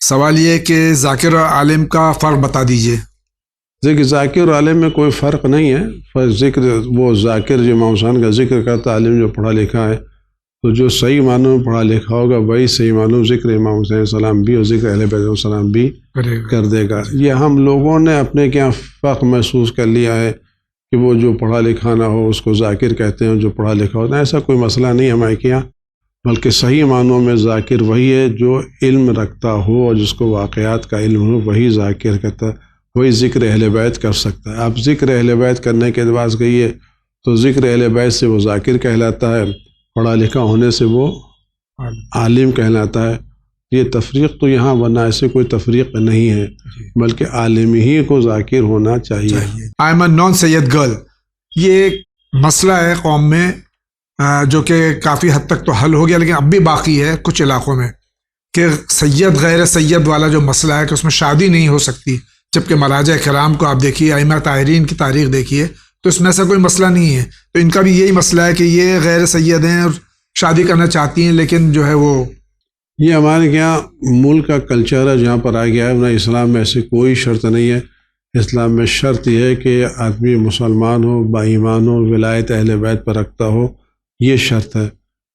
سوال یہ ہے کہ ذاکر اور عالم کا فرق بتا دیجئے۔ دیکھیے ذاکر اور عالم میں کوئی فرق نہیں ہے۔ ذکر وہ ذاکر جو امام حسین کا ذکر کرتا، عالم جو پڑھا لکھا ہے، تو جو صحیح معنوں میں پڑھا لکھا ہوگا وہی صحیح معنوں میں ذکر امام حسین السلام بھی اور ذکر اہل بیت علیہ السلام بھی کر دے گا۔ یہ ہم لوگوں نے اپنے کیا فرق محسوس کر لیا ہے کہ وہ جو پڑھا لکھا نہ ہو اس کو ذاکر کہتے ہیں، جو پڑھا لکھا ہوتا ہے۔ ایسا کوئی مسئلہ نہیں ہے ہمارے یہاں، بلکہ صحیح معنوں میں ذاکر وہی ہے جو علم رکھتا ہو اور جس کو واقعات کا علم ہو، وہی ذاکر کہتا ہے، وہی ذکر اہل بیت کر سکتا ہے۔ آپ ذکر اہل بیت کرنے کے اعتبار سے کہیے تو ذکر اہل بیت سے وہ ذاکر کہلاتا ہے، پڑھا لکھا ہونے سے وہ عالم کہلاتا ہے۔ یہ تفریق تو یہاں ورنہ ایسے کوئی تفریق نہیں ہے، بلکہ عالم ہی کو ذاکر ہونا چاہیے۔ I am a naan Syed girl, یہ ایک مسئلہ ہے قوم میں جو کہ کافی حد تک تو حل ہو گیا، لیکن اب بھی باقی ہے کچھ علاقوں میں کہ سید غیر سید والا جو مسئلہ ہے کہ اس میں شادی نہیں ہو سکتی، جبکہ مراجع کرام کو آپ دیکھیے، ائمہ طاہرین کی تاریخ دیکھیے تو اس میں ایسا کوئی مسئلہ نہیں ہے۔ تو ان کا بھی یہی مسئلہ ہے کہ یہ غیر سید ہیں اور شادی کرنا چاہتی ہیں، لیکن جو ہے وہ یہ ہمارے یہاں ملک کا کلچر ہے جہاں پر آ گیا ہے، ورنہ اسلام میں ایسی کوئی شرط نہیں ہے۔ اسلام میں شرط یہ ہے کہ آدمی مسلمان ہو، با ایمان ہو، ولایت اہل بیت پر رکھتا ہو، یہ شرط ہے۔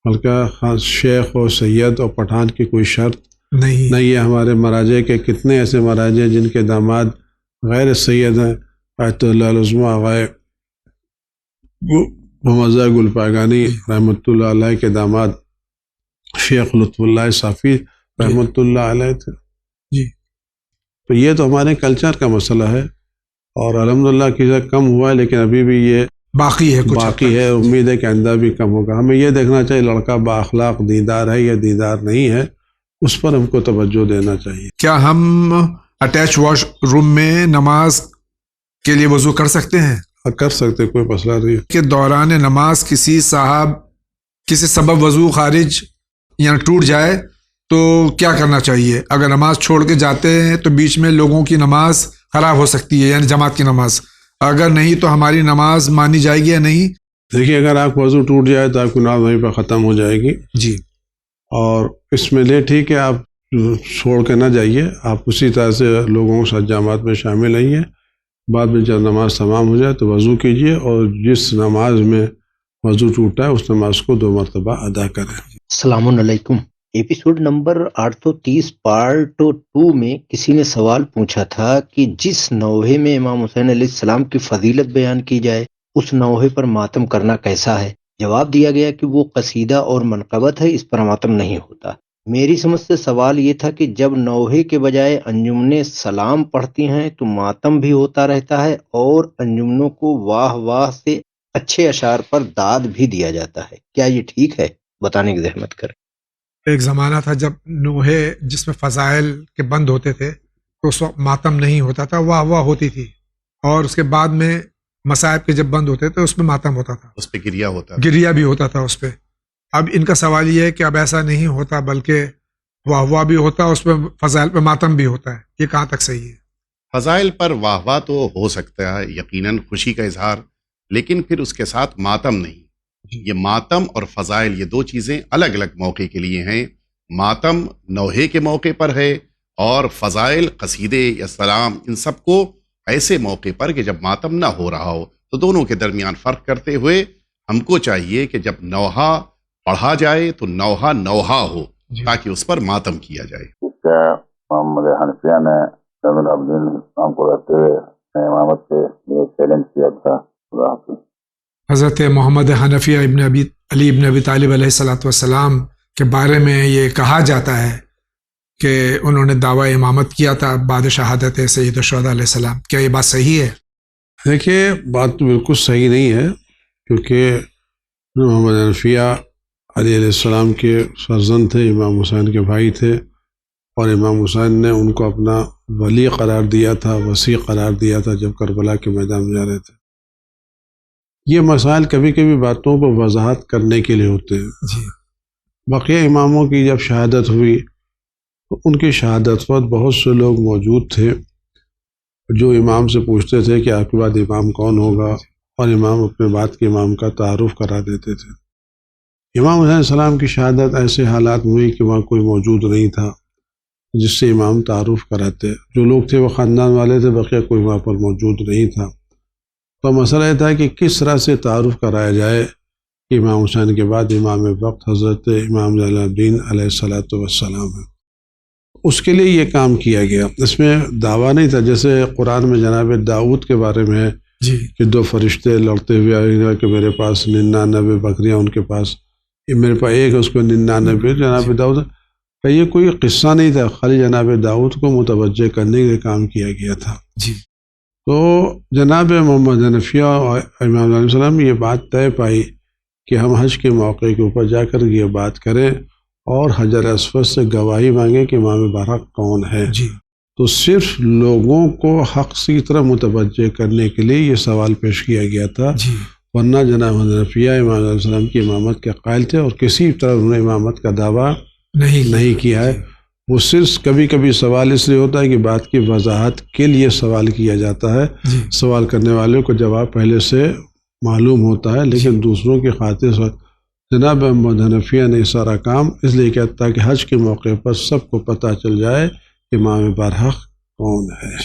بلکہ شیخ و سید اور پٹھان کی کوئی شرط نہیں ہے۔ ہمارے مراجع کے کتنے ایسے مراجع جن کے داماد غیر سید ہیں۔ آیت اللہ العظمہ آغائے محمد گل پاگانی رحمۃ اللہ علیہ کے داماد شیخ لطف اللہ صافی رحمۃ اللہ علیہ تھے۔ تو یہ تو ہمارے کلچر کا مسئلہ ہے، اور الحمدللہ کسی کم ہوا ہے، لیکن ابھی بھی یہ باقی ہے۔ امید ہے کہ آئندہ بھی کم ہوگا۔ ہمیں یہ دیکھنا چاہیے لڑکا با اخلاق دیندار ہے یا دیندار نہیں ہے، اس پر ہم کو توجہ دینا چاہیے۔ کیا ہم اٹیچ واش روم میں نماز کے لیے وضو کر سکتے ہیں؟ کر سکتے، کوئی مسئلہ نہیں ہے۔ کہ دوران نماز کسی سبب وضو خارج یا ٹوٹ جائے تو کیا کرنا چاہیے؟ اگر نماز چھوڑ کے جاتے ہیں تو بیچ میں لوگوں کی نماز خراب ہو سکتی ہے، یعنی جماعت کی نماز، اگر نہیں تو ہماری نماز مانی جائے گی یا نہیں؟ دیکھیے اگر آپ کو وضو ٹوٹ جائے تو آپ کی نماز وہیں پر ختم ہو جائے گی۔ جی، اور اس میں ٹھیک ہے، آپ چھوڑ کے نہ جائیے، آپ اسی طرح سے لوگوں کے ساتھ جماعت میں شامل رہیے۔ بعد میں جب نماز تمام ہو جائے تو وضو کیجیے، اور جس نماز میں وضو ٹوٹا ہے اس نماز کو 2 مرتبہ ادا کریں۔ السلام علیکم۔ ایپیسوڈ نمبر 830 پارٹ 2 میں کسی نے سوال پوچھا تھا کہ جس نوحے میں امام حسین علیہ السلام کی فضیلت بیان کی جائے اس نوحے پر ماتم کرنا کیسا ہے؟ جواب دیا گیا کہ وہ قصیدہ اور منقبت ہے، اس پر ماتم نہیں ہوتا۔ میری سمجھ سے سوال یہ تھا کہ جب نوحے کے بجائے انجمنیں سلام پڑھتی ہیں تو ماتم بھی ہوتا رہتا ہے، اور انجمنوں کو واہ واہ سے اچھے اشعار پر داد بھی دیا جاتا ہے، کیا یہ ٹھیک ہے؟ بتانے کی زحمت کریں۔ ایک زمانہ تھا جب نوحے جس میں فضائل کے بند ہوتے تھے تو اس وقت ماتم نہیں ہوتا تھا، واہ واہ ہوتی تھی، اور اس کے بعد میں مصائب کے جب بند ہوتے تھے اس میں ماتم ہوتا تھا، اس پہ گریا بھی ہوتا تھا اس پہ۔ اب ان کا سوال یہ ہے کہ اب ایسا نہیں ہوتا، بلکہ واہ واہ بھی ہوتا ہے، اس پہ فضائل پہ ماتم بھی ہوتا ہے، یہ کہاں تک صحیح ہے؟ فضائل پر واہ واہ تو ہو سکتا ہے، یقیناً خوشی کا اظہار، لیکن پھر اس کے ساتھ ماتم نہیں۔ یہ ماتم اور فضائل، یہ 2 چیزیں الگ الگ موقع کے لیے ہیں۔ ماتم نوحے کے موقع پر ہے، اور فضائل قصیدے یا سلام ان سب کو ایسے موقع پر کہ جب ماتم نہ ہو رہا ہو۔ تو دونوں کے درمیان فرق کرتے ہوئے ہم کو چاہیے کہ جب نوحہ پڑھا جائے تو نوحہ نوحہ ہو، تاکہ اس پر ماتم کیا جائے۔ محمد حنفیہ نے زین العابدین اسلام کو رہتے ہوئے امامت کے لیے چیلنج کیا تھا۔ حضرت محمد حنفیہ ابن علی ابن ابی طالب علیہ السلام کے بارے میں یہ کہا جاتا ہے کہ انہوں نے دعویٰ امامت کیا تھا بعد شہادت سید الشہداء علیہ السلام، کیا یہ بات صحیح ہے؟ دیکھیے بات تو بالکل صحیح نہیں ہے، کیونکہ محمد حنفیہ علی علیہ السلام کے فرزند تھے، امام حسین کے بھائی تھے، اور امام حسین نے ان کو اپنا ولی قرار دیا تھا، وصی قرار دیا تھا جب کربلا کے میدان میں جا رہے تھے۔ یہ مسائل کبھی کبھی باتوں کو وضاحت کرنے کے لیے ہوتے ہیں۔ بقیہ اماموں کی جب شہادت ہوئی تو ان کی شہادت پر بہت سے لوگ موجود تھے جو امام سے پوچھتے تھے کہ آپ کے بعد امام کون ہوگا، اور امام اپنے بعد کے امام کا تعارف کرا دیتے تھے۔ امام حسین السلام کی شہادت ایسے حالات میں ہوئی کہ وہاں کوئی موجود نہیں تھا، جس سے امام تعارف کراتے. جو لوگ تھے وہ خاندان والے تھے، بقیہ کوئی وہاں پر موجود نہیں تھا. تو مسئلہ یہ تھا کہ کس طرح سے تعارف کرایا جائے امام حسین کے بعد امام وقت حضرت امام زین العابدین علیہ الصلوۃ والسلام ہے. اس کے لیے یہ کام کیا گیا. اس میں دعویٰ نہیں تھا، جیسے قرآن میں جناب داؤد کے بارے میں ہے جی کہ 2 فرشتے لڑتے ہوئے آئے کہ میرے پاس 99 بکریاں ان کے پاس، میرے پاس ایک ہے اس کو 99. جناب داؤد کا یہ کوئی قصہ نہیں تھا، خالی جناب داؤد کو متوجہ کرنے کے کام کیا گیا تھا. جی تو جناب محمد حنفیہ اور امام علیہ السلام یہ بات طے پائی کہ ہم حج کے موقع کے اوپر جا کر یہ بات کریں اور حجر اسود سے گواہی مانگیں کہ امام برحق کون ہے. جی تو صرف لوگوں کو حق کی طرح متوجہ کرنے کے لیے یہ سوال پیش کیا گیا تھا، جی ورنہ جناب حنفیہ امام علیہ السلام کی امامت کے قائل تھے اور کسی طرح انہوں نے امامت کا دعویٰ نہیں کیا ہے. وہ صرف کبھی کبھی سوال اس لیے ہوتا ہے کہ بات کی وضاحت کے لیے سوال کیا جاتا ہے. جی سوال کرنے والے کو جواب پہلے سے معلوم ہوتا ہے، لیکن دوسروں کی خاطر جناب محمد حنفیہ نے سارا کام اس لیے کیا تھا کہ حج کے موقع پر سب کو پتہ چل جائے کہ امام برحق کون ہے.